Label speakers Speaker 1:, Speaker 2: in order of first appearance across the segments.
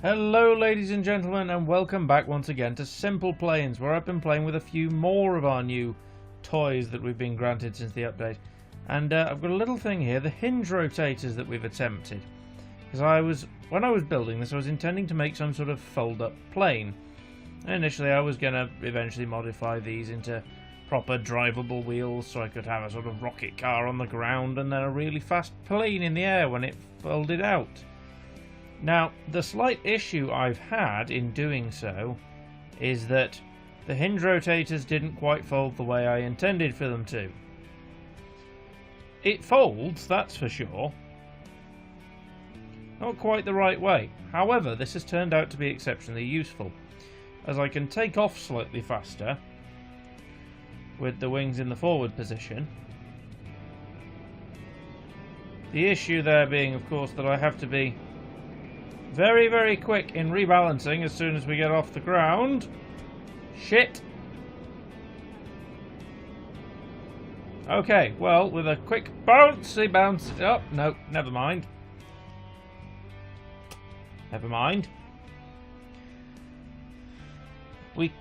Speaker 1: Hello ladies and gentlemen, and welcome back once again to SimplePlanes, where I've been playing with a few more of our new toys that we've been granted since the update. And I've got a little thing here, the hinge rotators that we've attempted. Because when I was building this, I was intending to make some sort of fold-up plane. And initially I was going to eventually modify these into proper drivable wheels so I could have a sort of rocket car on the ground and then a really fast plane in the air when it folded out. Now, the slight issue I've had in doing so is that the hinge rotators didn't quite fold the way I intended for them to. It folds, that's for sure. Not quite the right way. However, this has turned out to be exceptionally useful, as I can take off slightly faster with the wings in the forward position. The issue there being, of course, that I have to be very, very quick in rebalancing as soon as we get off the ground. Shit. Okay, well, with a quick bouncy bounce... Oh, no, never mind. Never mind. We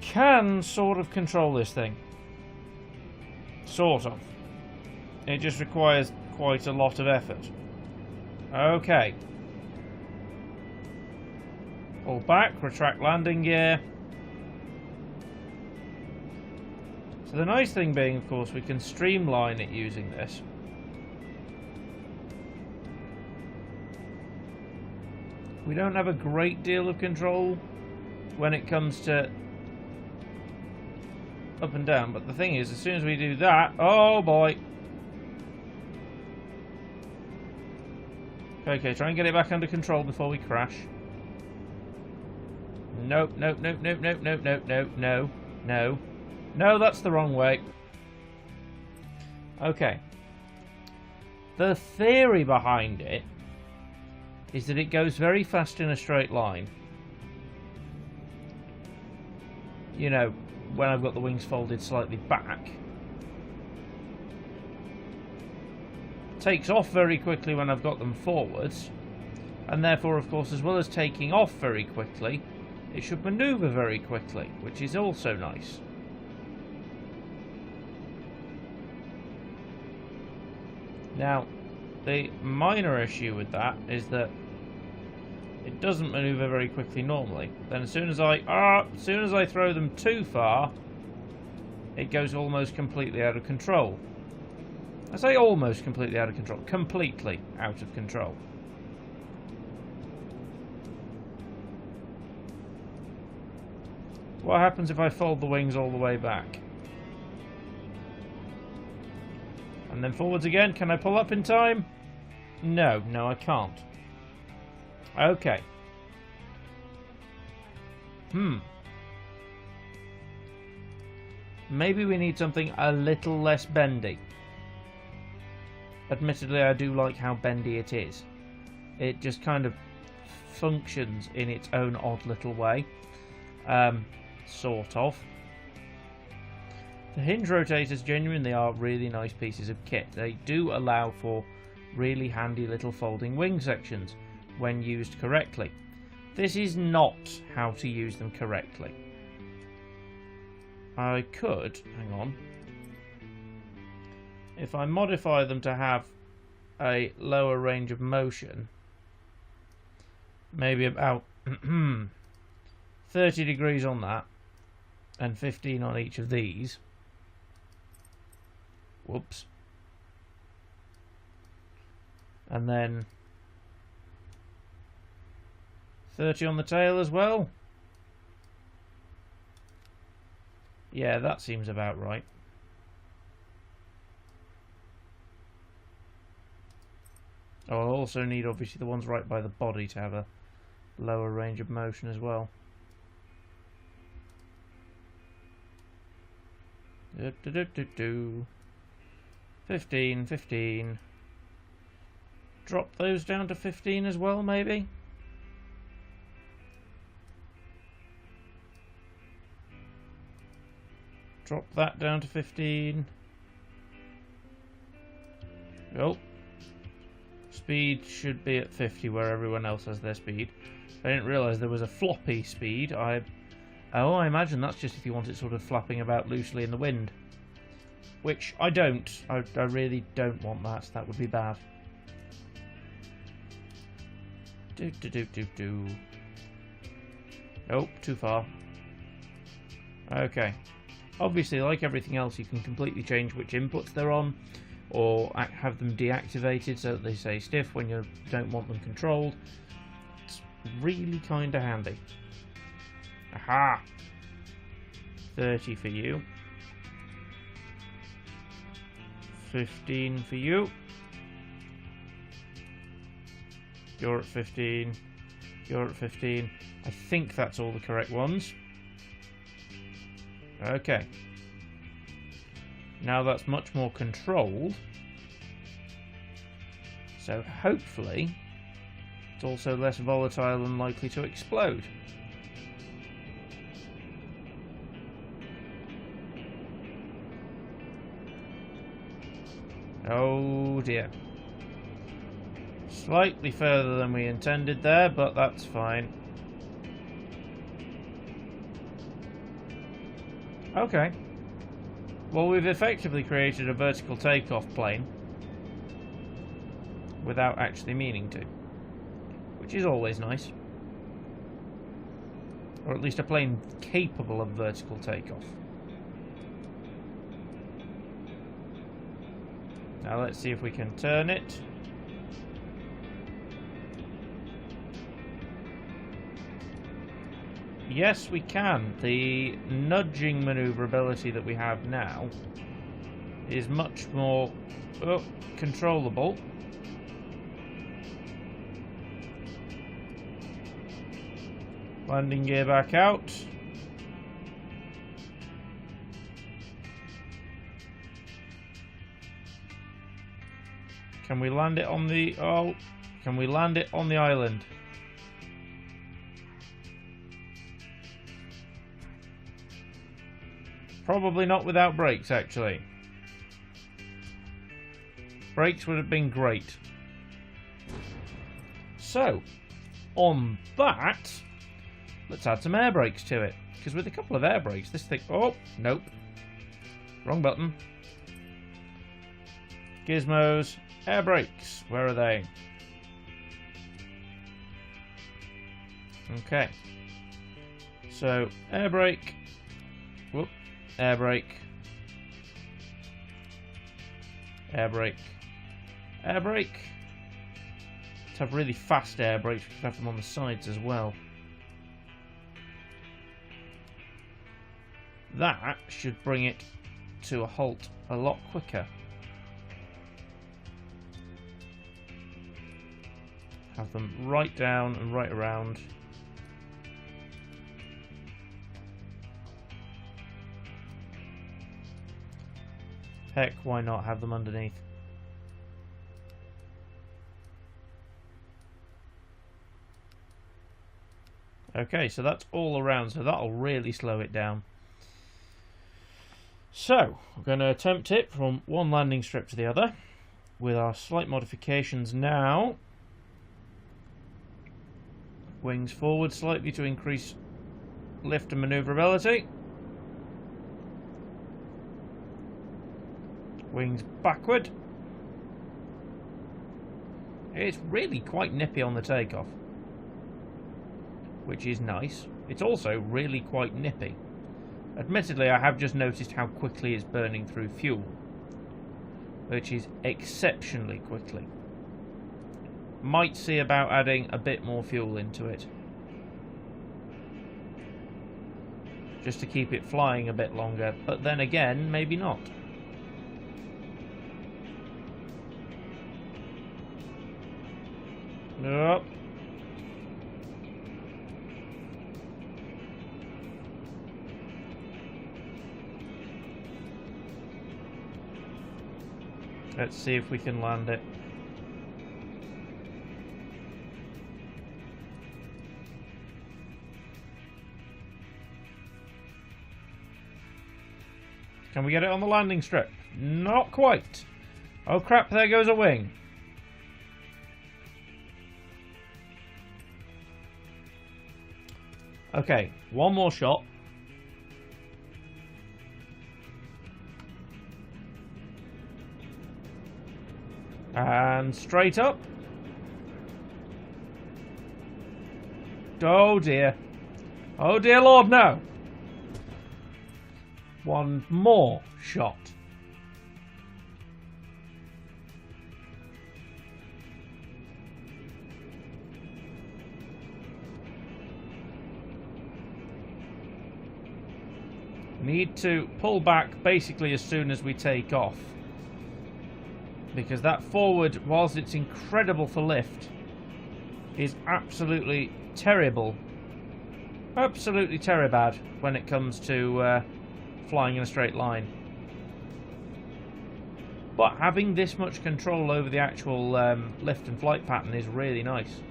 Speaker 1: can sort of control this thing. Sort of. It just requires quite a lot of effort. Okay. Pull back, retract landing gear. So the nice thing being, of course, we can streamline it using this. We don't have a great deal of control when it comes to up and down, but the thing is, as soon as we do that, oh boy. Okay, try and get it back under control before we crash. Nope, nope, nope, nope, nope, nope, nope, nope, no, no. No, that's the wrong way. Okay. The theory behind it is that it goes very fast in a straight line. You know, when I've got the wings folded slightly back. Takes off very quickly when I've got them forwards. And therefore, of course, as well as taking off very quickly, it should maneuver very quickly, which is also nice. Now, the minor issue with that is that it doesn't maneuver very quickly normally. Then as soon as I throw them too far, it goes almost completely out of control. I say almost completely out of control, completely out of control. What happens if I fold the wings all the way back? And then forwards again. Can I pull up in time? No, I can't. Okay. Maybe we need something a little less bendy. Admittedly, I do like how bendy it is. It just kind of functions in its own odd little way. Sort of. The hinge rotators genuinely are really nice pieces of kit. They do allow for really handy little folding wing sections when used correctly. This is not how to use them correctly. I could, hang on, if I modify them to have a lower range of motion, maybe about 30 degrees on that and 15 on each of these. Whoops. And then 30 on the tail as well. Yeah, that seems about right. Oh, I'll also need obviously the ones right by the body to have a lower range of motion as well. 15. Drop those down to 15 as well, maybe? Drop that down to 15. Oh. Speed should be at 50 where everyone else has their speed. I didn't realise there was a floppy speed. I imagine that's just if you want it sort of flapping about loosely in the wind. Which I don't. I really don't want that. That would be bad. Nope, too far. Okay. Obviously, like everything else, you can completely change which inputs they're on, or have them deactivated so that they stay stiff when you don't want them controlled. It's really kind of handy. Aha! 30 for you. 15 for you. You're at 15. You're at 15. I think that's all the correct ones. Okay. Now that's much more controlled. So hopefully it's also less volatile and likely to explode. Oh dear. Slightly further than we intended there, but that's fine. Okay. Well, we've effectively created a vertical takeoff plane without actually meaning to, which is always nice. Or at least a plane capable of vertical takeoff. Now let's see if we can turn it. Yes, we can. The nudging maneuverability that we have now is much more controllable. Landing gear back out. Can we land it on the... Oh, can we land it on the island? Probably not without brakes, actually. Brakes would have been great. So, on that, let's add some air brakes to it. Because with a couple of air brakes, this thing... Oh, nope. Wrong button. Gizmos, air brakes. Where are they? Okay. So, air brake. Whoop. Air brake. Air brake. Air brake. Let's have really fast air brakes. We can have them on the sides as well. That should bring it to a halt a lot quicker. Have them right down and right around. Heck, why not have them underneath? Okay, so that's all around, so that'll really slow it down. So, we're going to attempt it from one landing strip to the other with our slight modifications now. Wings forward slightly to increase lift and manoeuvrability. Wings backward. It's really quite nippy on the takeoff, which is nice. It's also really quite nippy. Admittedly, I have just noticed how quickly it's burning through fuel, which is exceptionally quickly. Might see about adding a bit more fuel into it, just to keep it flying a bit longer, but then again, maybe not. Nope. Let's see if we can land it. Can we get it on the landing strip? Not quite. Oh crap, there goes a wing. Okay, one more shot. And straight up. Oh dear. Oh dear Lord, no. One more shot. Need to pull back basically as soon as we take off, because that forward, whilst it's incredible for lift, is absolutely terrible, absolutely terribad when it comes to flying in a straight line. But having this much control over the actual lift and flight pattern is really nice.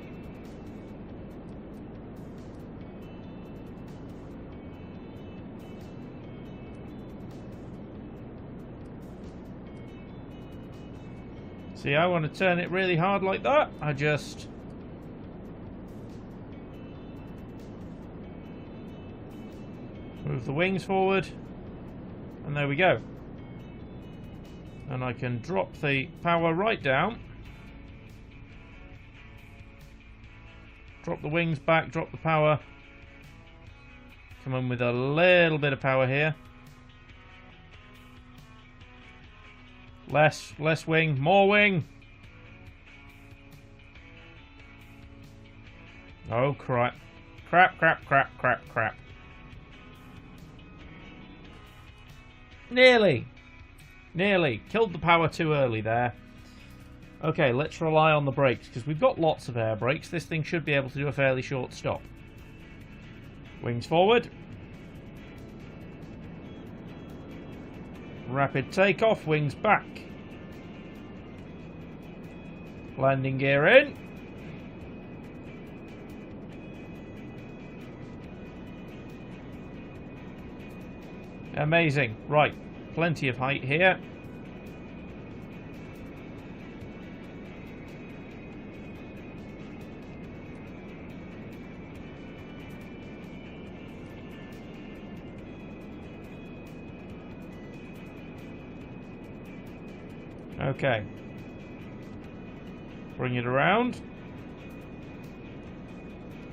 Speaker 1: See, I want to turn it really hard like that. I just... move the wings forward. And there we go. And I can drop the power right down. Drop the wings back, drop the power. Come on with a little bit of power here. Less wing, more wing. Oh crap. Crap. Nearly killed the power too early there. Okay, let's rely on the brakes, because we've got lots of air brakes. This thing should be able to do a fairly short stop. Wings forward. Rapid takeoff, wings back. Landing gear in. Amazing. Right, plenty of height here. Okay. Bring it around.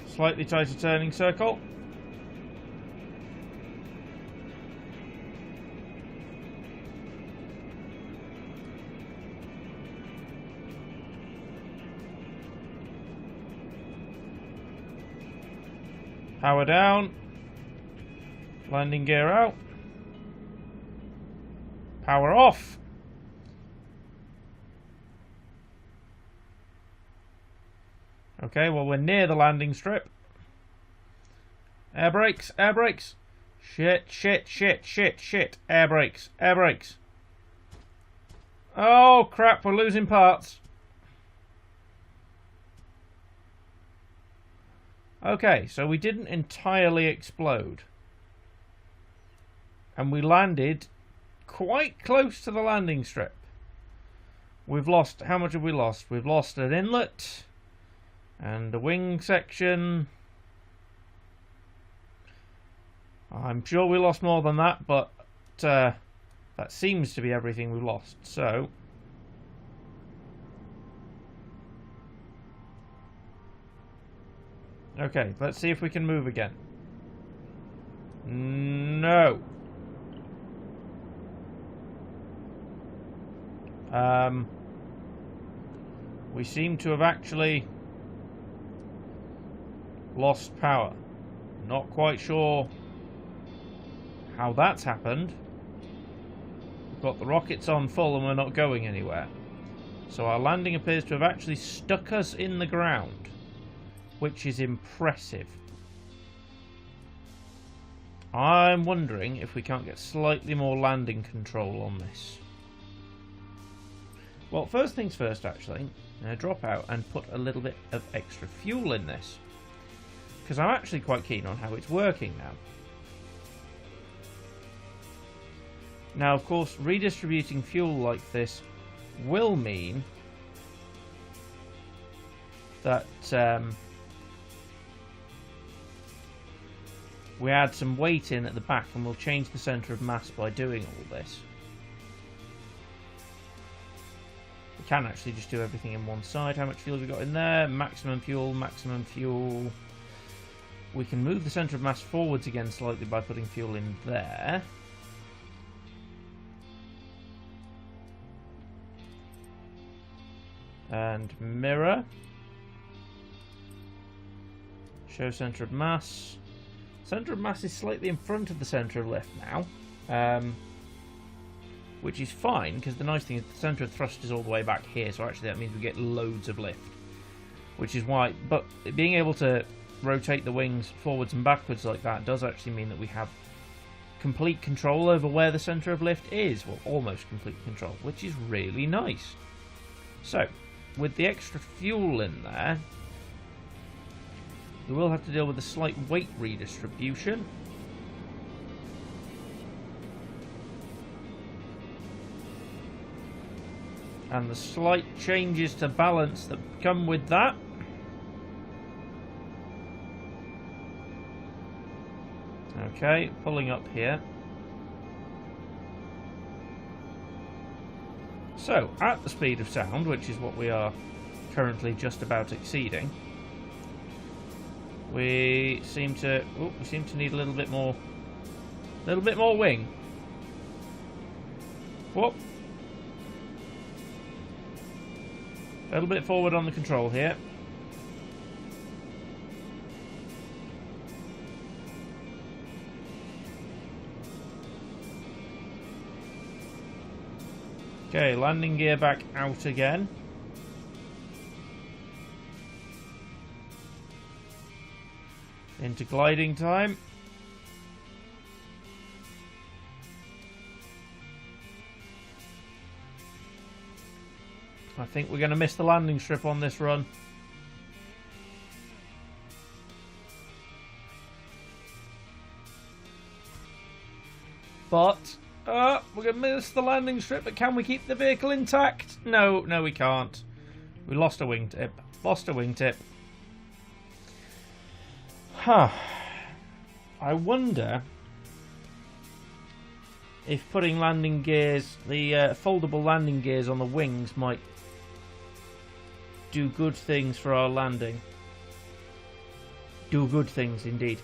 Speaker 1: Slightly tighter turning circle. Power down. Landing gear out. Power off. Okay, well, we're near the landing strip. Air brakes, air brakes. Shit. Air brakes, air brakes. Oh, crap, we're losing parts. Okay, so we didn't entirely explode. And we landed quite close to the landing strip. We've lost, how much have we lost? We've lost an inlet and the wing section. I'm sure we lost more than that, but that seems to be everything we've lost. So okay, let's see if we can move again. No. We seem to have actually lost power. Not quite sure how that's happened. We've got the rockets on full and we're not going anywhere. So our landing appears to have actually stuck us in the ground, which is impressive. I'm wondering if we can't get slightly more landing control on this. Well, first things first, actually, I'm going to drop out and put a little bit of extra fuel in this, because I'm actually quite keen on how it's working now. Now, of course, redistributing fuel like this will mean that we add some weight in at the back, and we'll change the centre of mass by doing all this. We can actually just do everything in one side. How much fuel have we got in there? Maximum fuel, maximum fuel. We can move the centre of mass forwards again slightly by putting fuel in there. And mirror. Show centre of mass. Centre of mass is slightly in front of the centre of lift now. Which is fine, because the nice thing is the centre of thrust is all the way back here, so actually that means we get loads of lift. Which is why, but being able to rotate the wings forwards and backwards like that does actually mean that we have complete control over where the centre of lift is. Well, almost complete control, which is really nice. So, with the extra fuel in there, we will have to deal with a slight weight redistribution. And the slight changes to balance that come with that. Okay, pulling up here. So, at the speed of sound, which is what we are currently just about exceeding, we seem to need a little bit more wing. Whoop. A little bit forward on the control here. Okay, landing gear back out again. Into gliding time. I think we're going to miss the landing strip on this run. But we're going to miss the landing strip, but can we keep the vehicle intact? No, we can't. We lost a wingtip. Lost a wingtip. Huh. I wonder if putting landing gears, the foldable landing gears on the wings might do good things for our landing. Do good things indeed.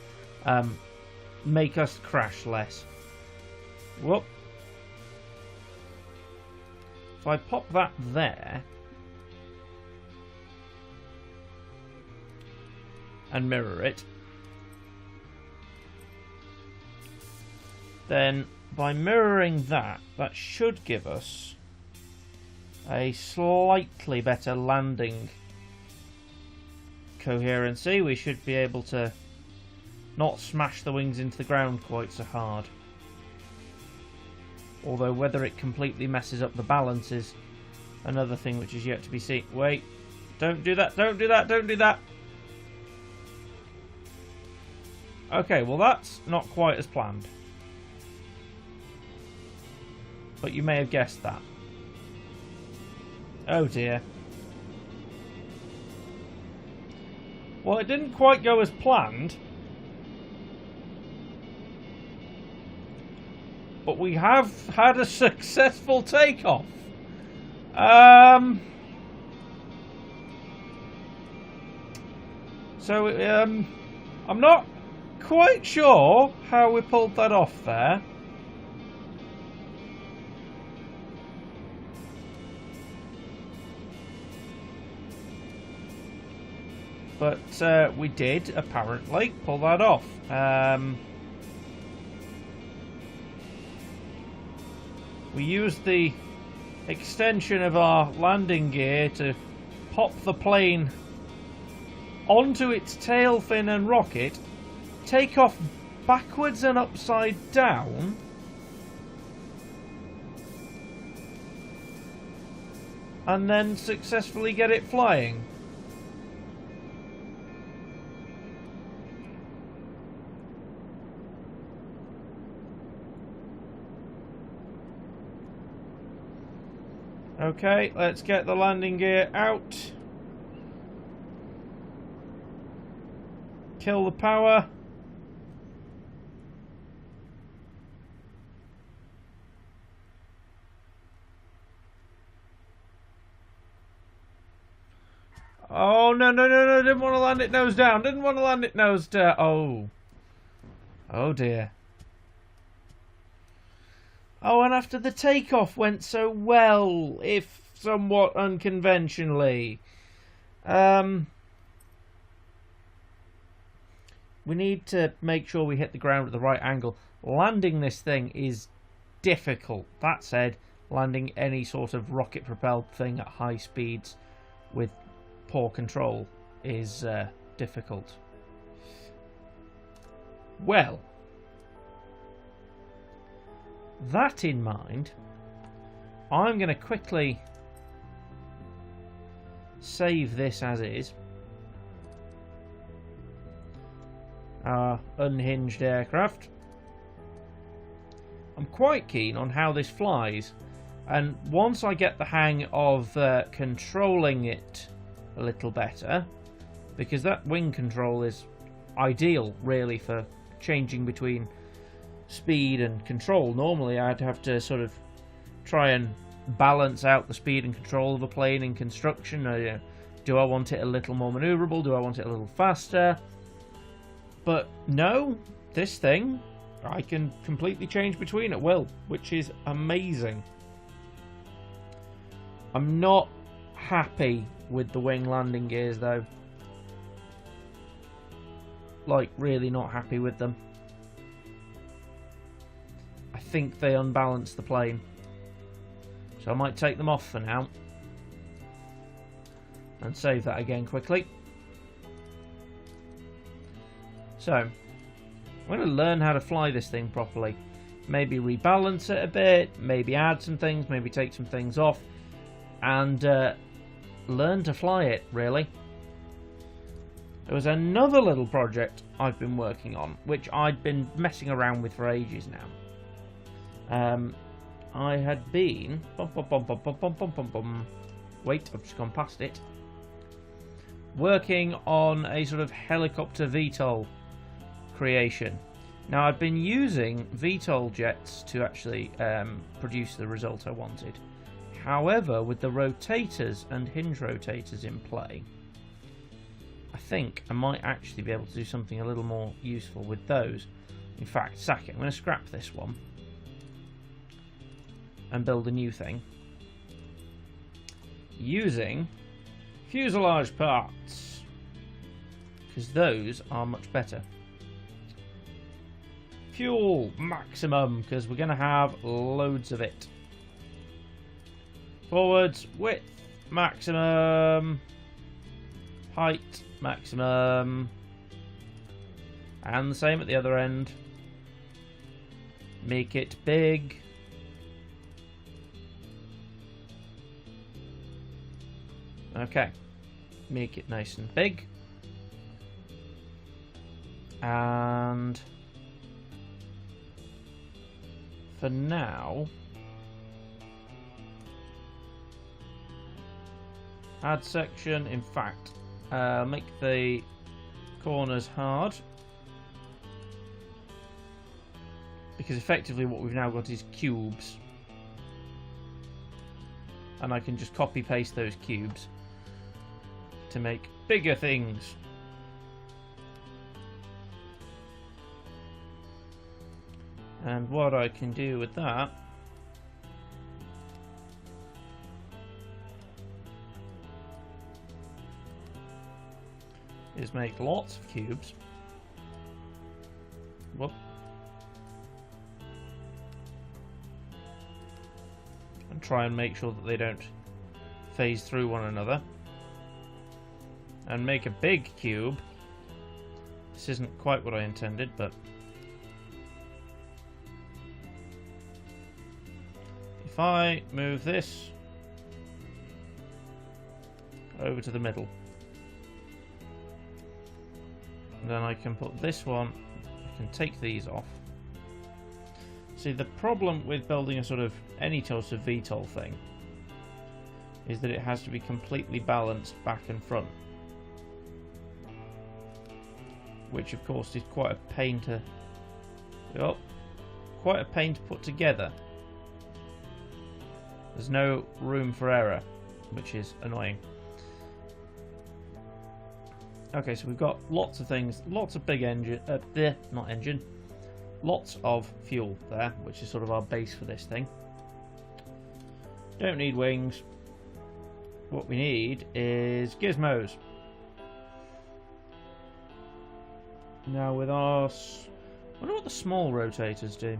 Speaker 1: Make us crash less. Whoop. If I pop that there and mirror it, then by mirroring that, that should give us a slightly better landing coherency. We should be able to not smash the wings into the ground quite so hard. Although whether it completely messes up the balance is another thing which is yet to be seen. Wait, don't do that, don't do that, don't do that. Okay, well that's not quite as planned. But you may have guessed that. Oh dear. Well, it didn't quite go as planned. But we have had a successful takeoff. So, I'm not quite sure how we pulled that off there. But we did, apparently, pull that off. We used the extension of our landing gear to pop the plane onto its tail fin and rocket, take off backwards and upside down, and then successfully get it flying. Okay, let's get the landing gear out. Kill the power. Oh, no, no, no, no. Didn't want to land it nose down. Didn't want to land it nose down. Oh. Oh, dear. Oh, and after the takeoff went so well, if somewhat unconventionally. We need to make sure we hit the ground at the right angle. Landing this thing is difficult. That said, landing any sort of rocket-propelled thing at high speeds with poor control is difficult. Well, that in mind, I'm going to quickly save this as is. Our unhinged aircraft. I'm quite keen on how this flies, and once I get the hang of controlling it a little better, because that wing control is ideal really for changing between speed and control. Normally I'd have to sort of try and balance out the speed and control of a plane in construction. Do I want it a little more maneuverable? Do I want it a little faster? But no, this thing I can completely change between at will, which is amazing. I'm not happy with the wing landing gears though. Like, really not happy with them. I think they unbalance the plane. So I might take them off for now. And save that again quickly. So, I'm going to learn how to fly this thing properly. Maybe rebalance it a bit, maybe add some things, maybe take some things off. And learn to fly it, really. There was another little project I've been working on, which I'd been messing around with for ages now. I had been... Wait, I've just gone past it. Working on a sort of helicopter VTOL creation. Now, I've been using VTOL jets to actually produce the result I wanted. However, with the rotators and hinge rotators in play, I think I might actually be able to do something a little more useful with those. In fact, sack it. I'm going to scrap this one and build a new thing using fuselage parts, because those are much better. Fuel maximum, because we're going to have loads of it. Forwards, width maximum, height maximum, and the same at the other end. Make it big. Okay, make it nice and big. And for now, add section. In fact, make the corners hard, because effectively what we've now got is cubes, and I can just copy paste those cubes to make bigger things. And what I can do with that is make lots of cubes. Whoop. And try and make sure that they don't phase through one another. And make a big cube. This isn't quite what I intended, but if I move this over to the middle, then I can put this one, I can take these off. See, the problem with building a sort of any sort of VTOL thing is that it has to be completely balanced back and front, which of course is quite a pain to put together. There's no room for error, which is annoying. Okay, so we've got lots of things, lots of big engine, not engine, lots of fuel there, which is sort of our base for this thing. Don't need wings. What we need is gizmos. Now with our... I wonder what the small rotators do.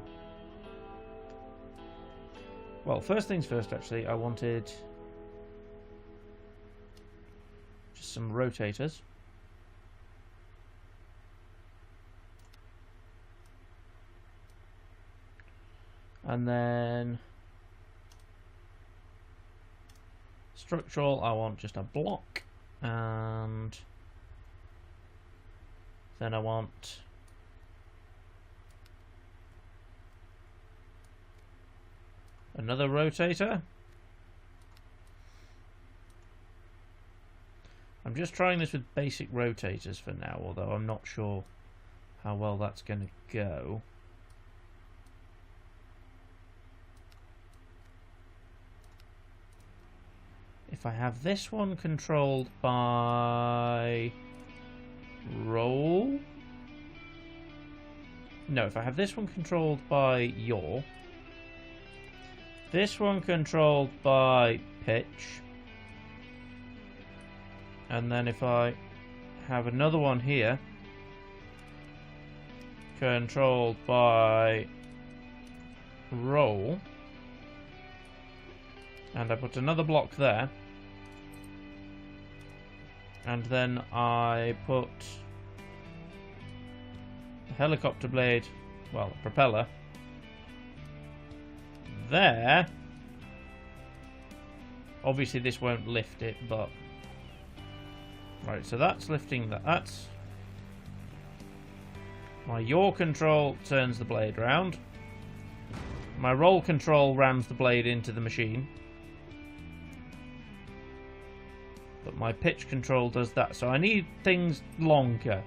Speaker 1: Well, first things first, actually, I wanted just some rotators. And then structural, I want just a block, and then I want another rotator. I'm just trying this with basic rotators for now, although I'm not sure how well that's going to go. If I have this one controlled by roll... No, if I have this one controlled by yaw, this one controlled by pitch, and then if I have another one here controlled by roll, and I put another block there, and then I put the helicopter blade, well, the propeller, there. Obviously this won't lift it, but... Right, so that's lifting that. That's... My yaw control turns the blade round. My roll control rams the blade into the machine. But my pitch control does that, so I need things longer.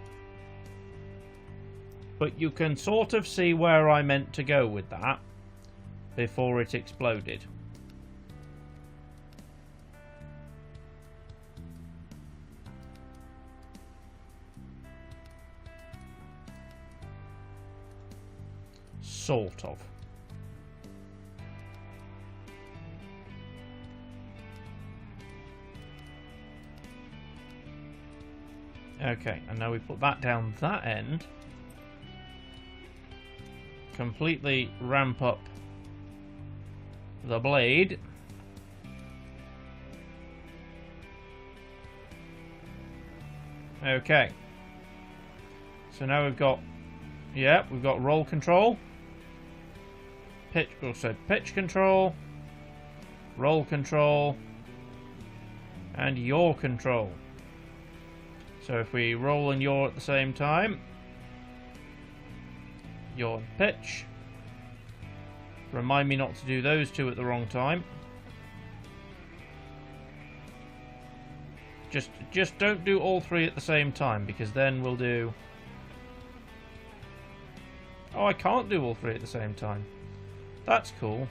Speaker 1: But you can sort of see where I meant to go with that before it exploded. Sort of. Okay, and now we put that down that end. Completely ramp up the blade. Okay. So now we've got... Yeah, we've got roll control. Pitch, also pitch control. Roll control. And yaw control. So if we roll and yaw at the same time, yaw and pitch. Remind me not to do those two at the wrong time. Just don't do all three at the same time, because then we'll do... Oh, I can't do all three at the same time. That's cool.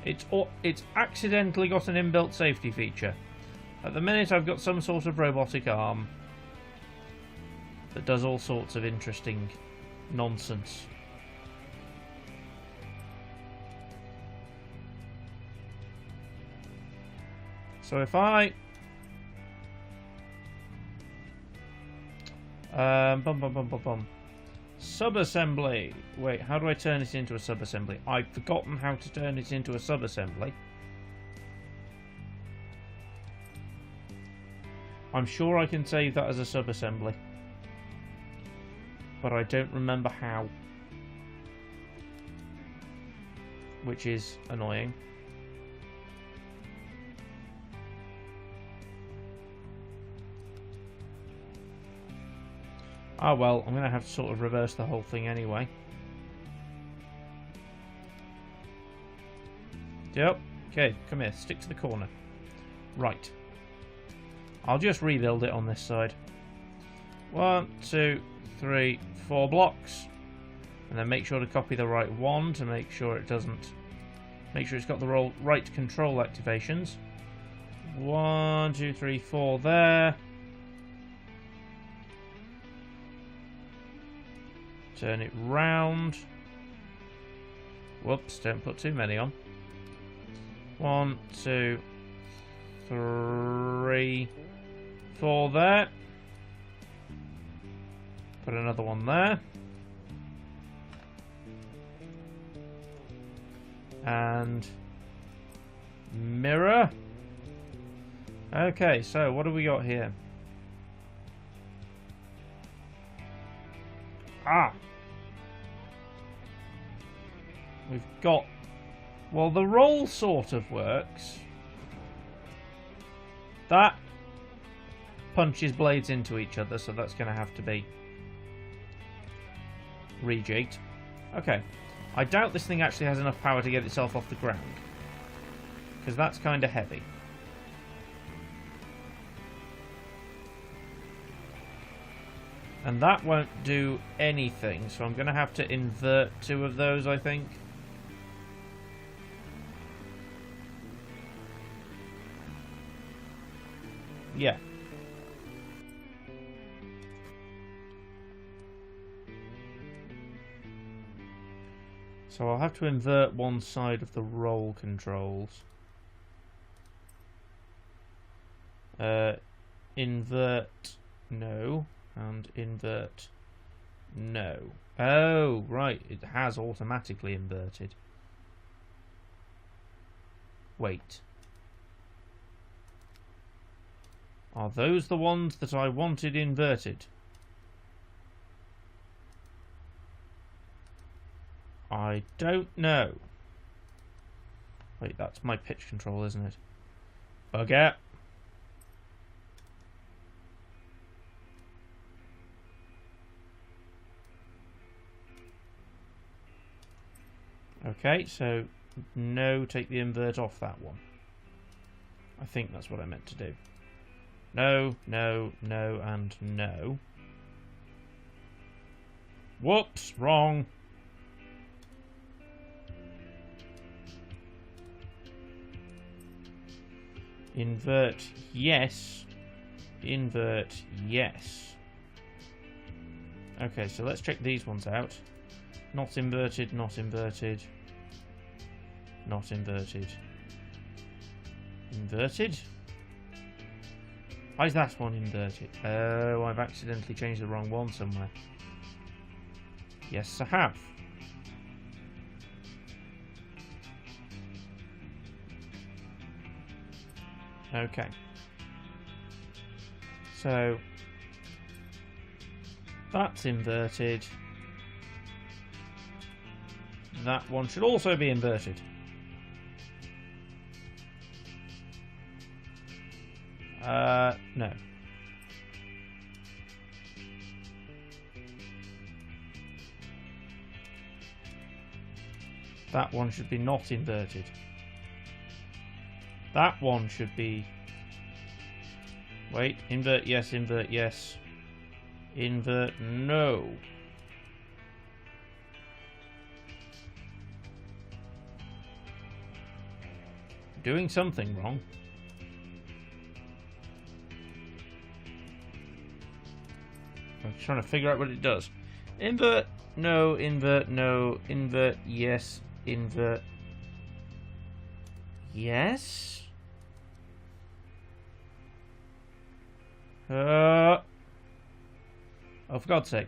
Speaker 1: It's accidentally got an inbuilt safety feature. At the minute I've got some sort of robotic arm that does all sorts of interesting nonsense. So if I... Sub-assembly. Wait, how do I turn it into a sub-assembly? I've forgotten how to turn it into a sub-assembly. I'm sure I can save that as a sub-assembly, but I don't remember how, which is annoying. Ah, well, I'm going to have to sort of reverse the whole thing anyway. Yep. Okay, come here. Stick to the corner. Right. I'll just rebuild it on this side. 1, 2, 3, 4 blocks. And then make sure to copy the right one to make sure it doesn't... Make sure it's got the right control activations. 1, 2, 3, 4 there. Turn it round. Whoops, don't put too many on. 1, 2, 3, 4 there. Put another one there. And mirror. Okay, so what do we got here? Ah! We've got... Well, the roll sort of works. That punches blades into each other, so that's going to have to be rejigged. Okay. I doubt this thing actually has enough power to get itself off the ground, because that's kind of heavy. And that won't do anything, so I'm going to have to invert 2 of those, I think. Yeah. So I'll have to invert one side of the roll controls. Invert, no. And invert, no. Oh, right. It has automatically inverted. Wait. Are those the ones that I wanted inverted? I don't know. Wait, that's my pitch control, isn't it? Bugger. Okay, so no, take the invert off that one. I think that's what I meant to do. No, no, no, and no. Whoops, wrong. Invert, yes. Invert, yes. Okay, so let's check these ones out. Not inverted, not inverted. Not inverted. Inverted? Why is that one inverted? Oh, I've accidentally changed the wrong one somewhere. Yes, I have. Okay. So that's inverted. That one should also be inverted. No. That one should be not inverted. That one should be... Wait, invert yes, invert yes. Invert no. Doing something wrong. I'm trying to figure out what it does. Invert no, invert no, invert yes, invert yes. Oh, for God's sake.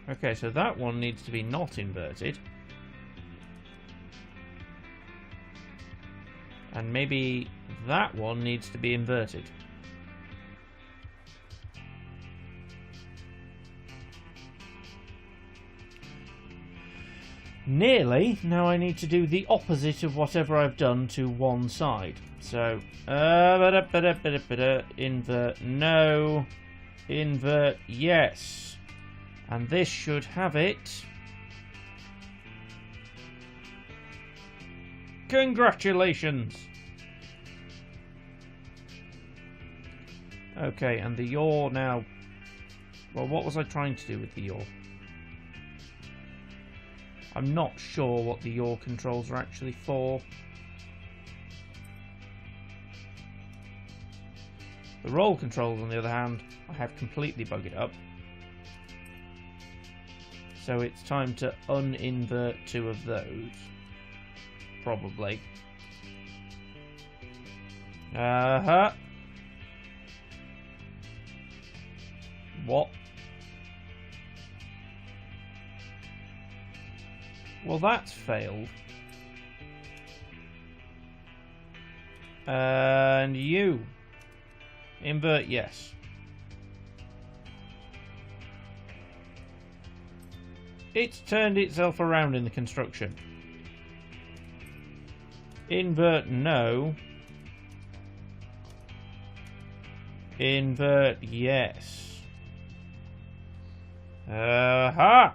Speaker 1: Okay, so that one needs to be not inverted. And maybe that one needs to be inverted. Nearly. Now I need to do the opposite of whatever I've done to one side. So, invert no, invert yes. And this should have it. Congratulations! Okay, and the yaw now... Well, what was I trying to do with the yaw? I'm not sure what the yaw controls are actually for. The roll controls, on the other hand, I have completely buggered up. So it's time to uninvert 2 of those. Probably. What? Well, that's failed. And you. Invert, yes. It's turned itself around in the construction. Invert, no. Invert, yes. Aha!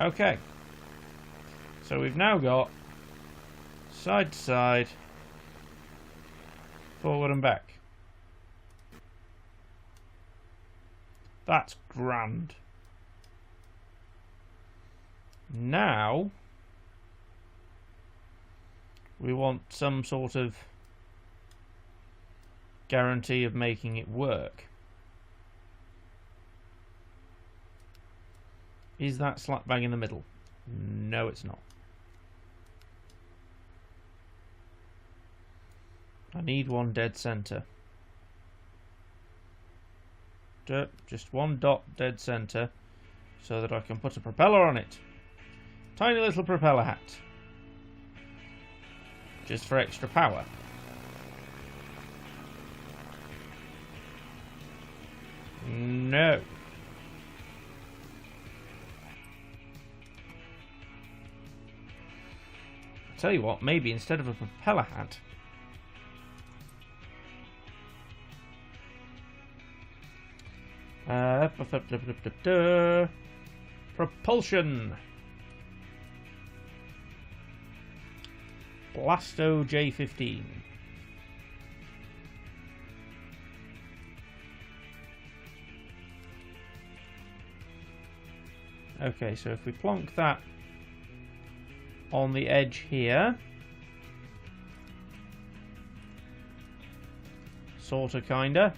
Speaker 1: Okay. So we've now got side to side, forward and back. That's grand. Now we want some sort of guarantee of making it work. Is that slap bang in the middle? No, it's not. I need one dead center. Just one dot dead center so that I can put a propeller on it. Tiny little propeller hat. Just for extra power. No. I'll tell you what, maybe instead of a propeller hat, propulsion. Blasto J15. Okay, so if we plonk that on the edge here, sorta, kinda,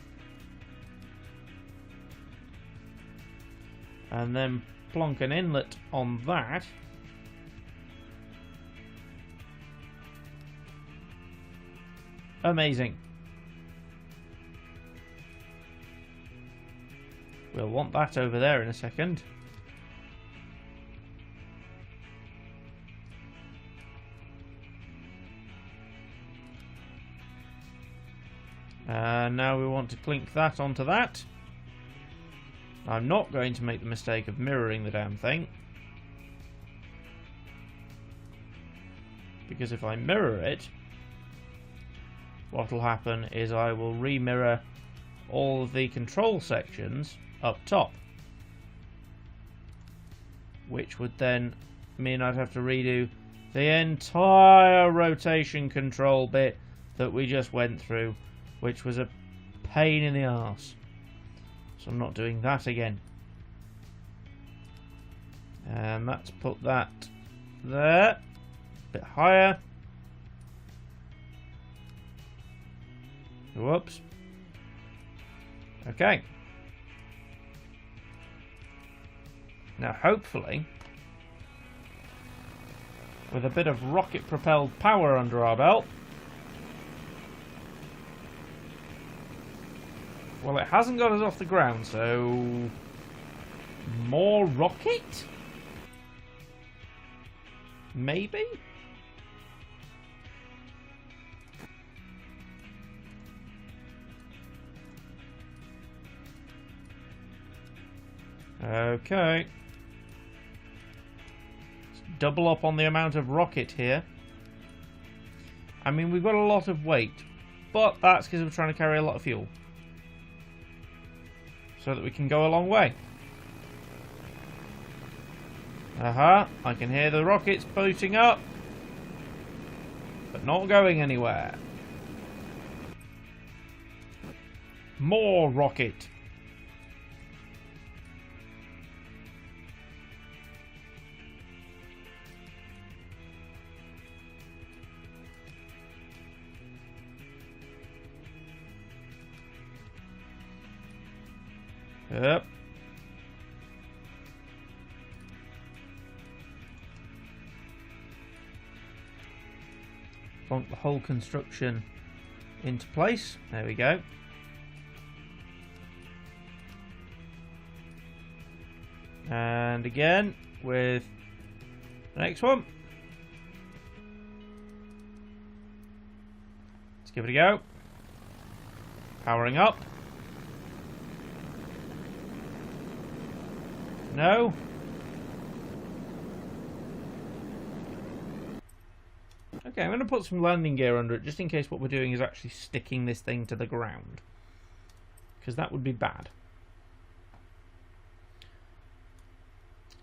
Speaker 1: and then plonk an inlet on that, amazing. We'll want that over there in a second. Now we want to clink that onto that. I'm not going to make the mistake of mirroring the damn thing, because if I mirror it, what will happen is I will re-mirror all of the control sections up top, which would then mean I'd have to redo the entire rotation control bit that we just went through, which was a pain in the arse. So I'm not doing that again. And let's put that there, a bit higher. Whoops. Okay. Now hopefully, with a bit of rocket propelled power under our belt, well, it hasn't got us off the ground, so more rocket? Maybe? Okay. Let's double up on the amount of rocket here. I mean, we've got a lot of weight, but that's because we're trying to carry a lot of fuel, so that we can go a long way. Aha, I can hear the rockets booting up, but not going anywhere. More rocket. Yep. Plonk the whole construction into place. There we go. And again with the next one. Let's give it a go. Powering up. No. Okay, I'm going to put some landing gear under it just in case what we're doing is actually sticking this thing to the ground. Because that would be bad.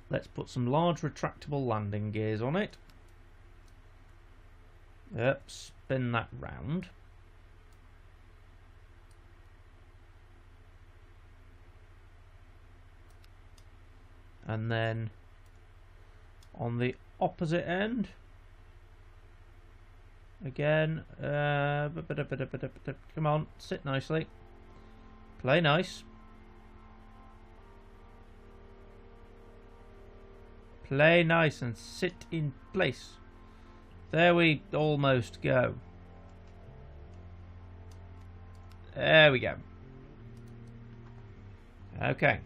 Speaker 1: Let's put some large retractable landing gears on it. Yep, spin that round. And then on the opposite end, again, come on, sit nicely, play nice, play nice and sit in place. There we almost go. There we go. Okay.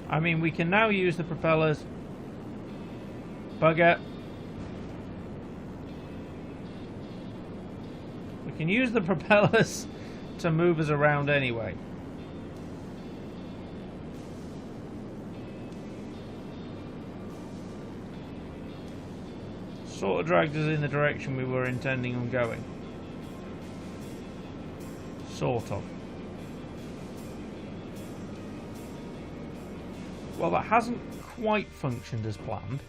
Speaker 1: I mean, we can now use the propellers. Bugger. We can use the propellers to move us around anyway. Sort of dragged us in the direction we were intending on going. Sort of. Well, that hasn't quite functioned as planned.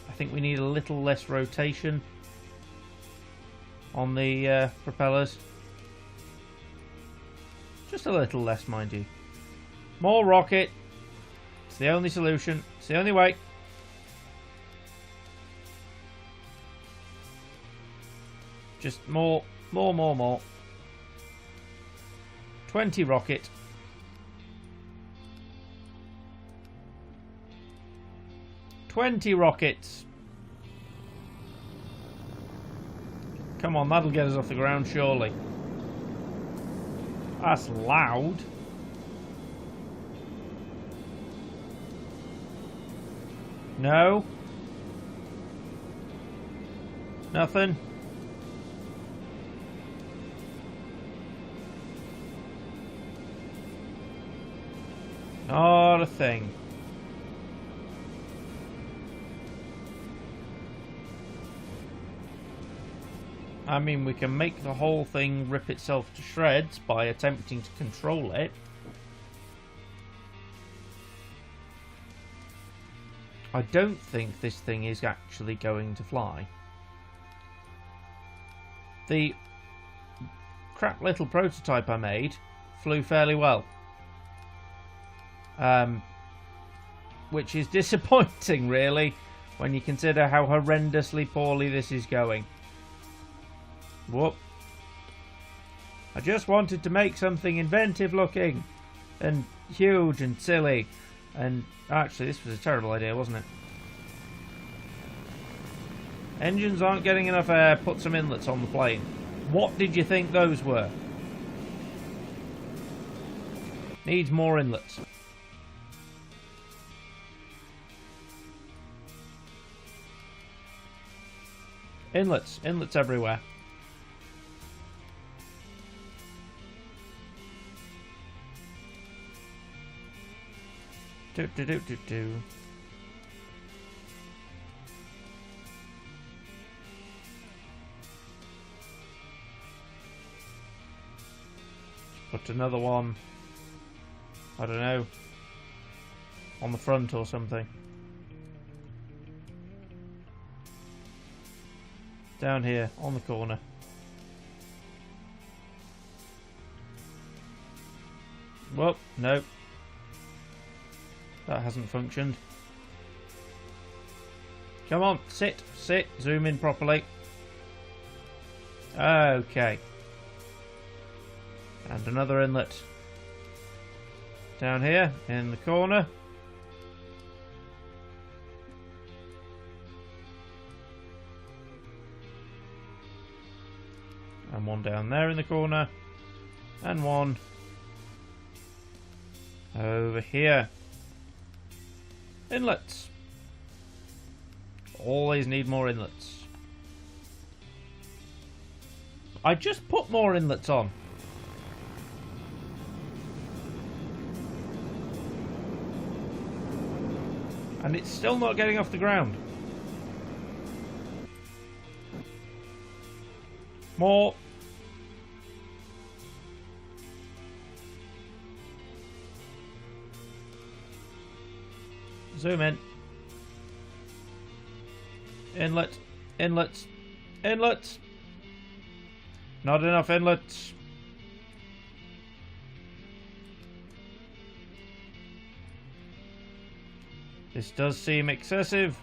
Speaker 1: I think we need a little less rotation on the propellers. Just a little less, mind you. More rocket. It's the only solution. It's the only way. Just more. 20 rocket. Rockets. Come on, that'll get us off the ground, surely. That's loud. No. Nothing. Not a thing. I mean, we can make the whole thing rip itself to shreds by attempting to control it. I don't think this thing is actually going to fly. The crap little prototype I made flew fairly well. Which is disappointing, really, when you consider how horrendously poorly this is going. Whoop. I just wanted to make something inventive looking and huge and silly, and actually this was a terrible idea, wasn't it? Engines aren't getting enough air, put some inlets on the plane. What did you think those were? Needs more inlets. Inlets everywhere. Do. Put another one, I don't know, on the front or something. Down here, on the corner. Well, no. That hasn't functioned. Come on, sit, zoom in properly. Okay. And another inlet. Down here, in the corner. And one down there in the corner. And one over here. Inlets. Always need more inlets. I just put more inlets on. And it's still not getting off the ground. More. Zoom in. Inlet. Inlets. Inlets. Not enough inlets. This does seem excessive,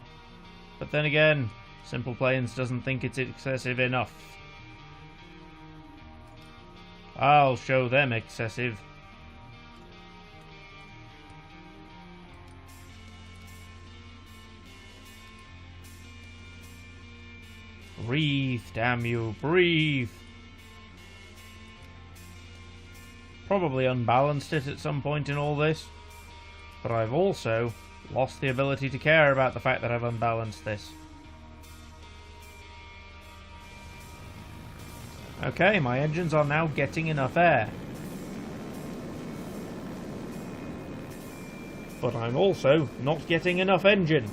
Speaker 1: but then again, SimplePlanes doesn't think it's excessive enough. I'll show them excessive. Breathe, damn you, breathe. Probably unbalanced it at some point in all this, but I've also lost the ability to care about the fact that I've unbalanced this. Okay, my engines are now getting enough air. But I'm also not getting enough engine.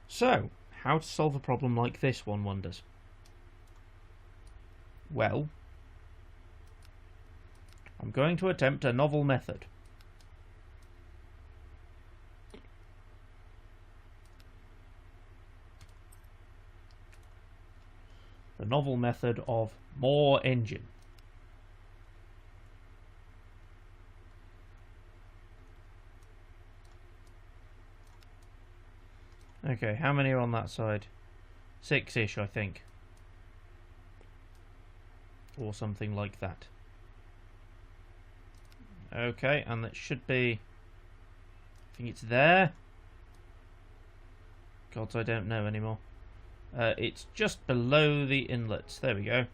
Speaker 1: So, how to solve a problem like this, one wonders. Well, I'm going to attempt a novel method. The novel method of more engine. Okay, how many are on that side? 6-ish, I think. Or something like that. Okay, and that should be... I think it's there. Gods, I don't know anymore. It's just below the inlets. There we go.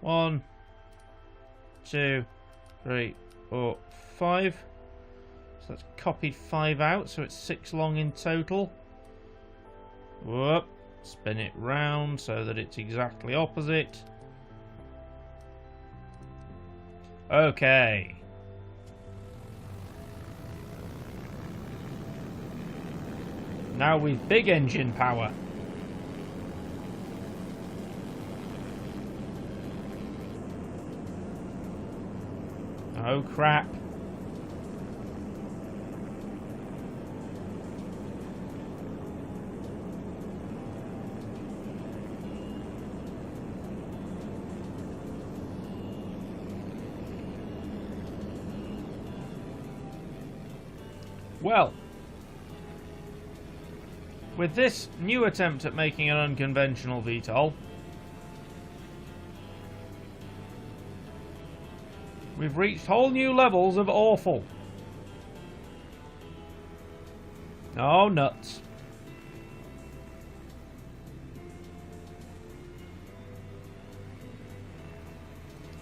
Speaker 1: 1, 2, 3, 4, 5. So that's copied 5 out, so it's 6 long in total. Whoop. Spin it round so that it's exactly opposite. Okay. Now with big engine power. Oh crap. Well, with this new attempt at making an unconventional VTOL, we've reached whole new levels of awful. Oh, nuts.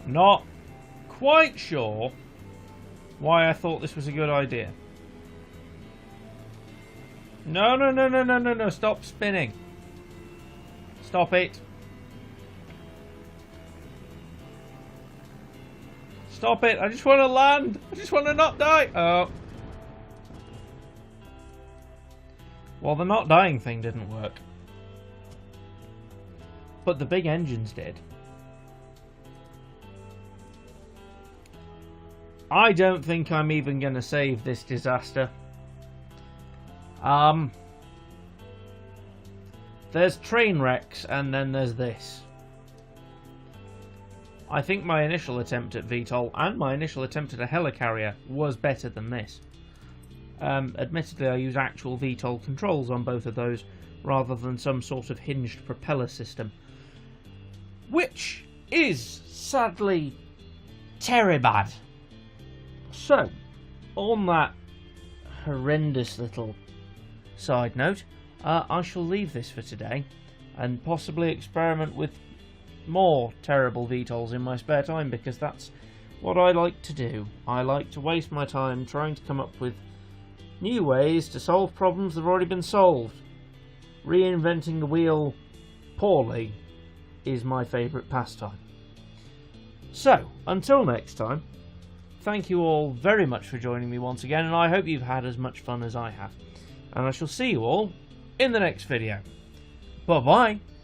Speaker 1: Not quite sure why I thought this was a good idea. No, no, no, no, no, no, no. Stop spinning. Stop it. Stop it. I just want to land. I just want to not die. Oh. Well, the not dying thing didn't work. But the big engines did. I don't think I'm even going to save this disaster. There's train wrecks, and then there's this. I think my initial attempt at VTOL and my initial attempt at a helicarrier was better than this. Admittedly, I use actual VTOL controls on both of those rather than some sort of hinged propeller system, which is sadly very bad. So, on that horrendous little side note, I shall leave this for today and possibly experiment with more terrible VTOLs in my spare time, because that's what I like to do. I like to waste my time trying to come up with new ways to solve problems that have already been solved. Reinventing the wheel poorly is my favourite pastime. So, until next time, thank you all very much for joining me once again, and I hope you've had as much fun as I have. And I shall see you all in the next video. Bye-bye!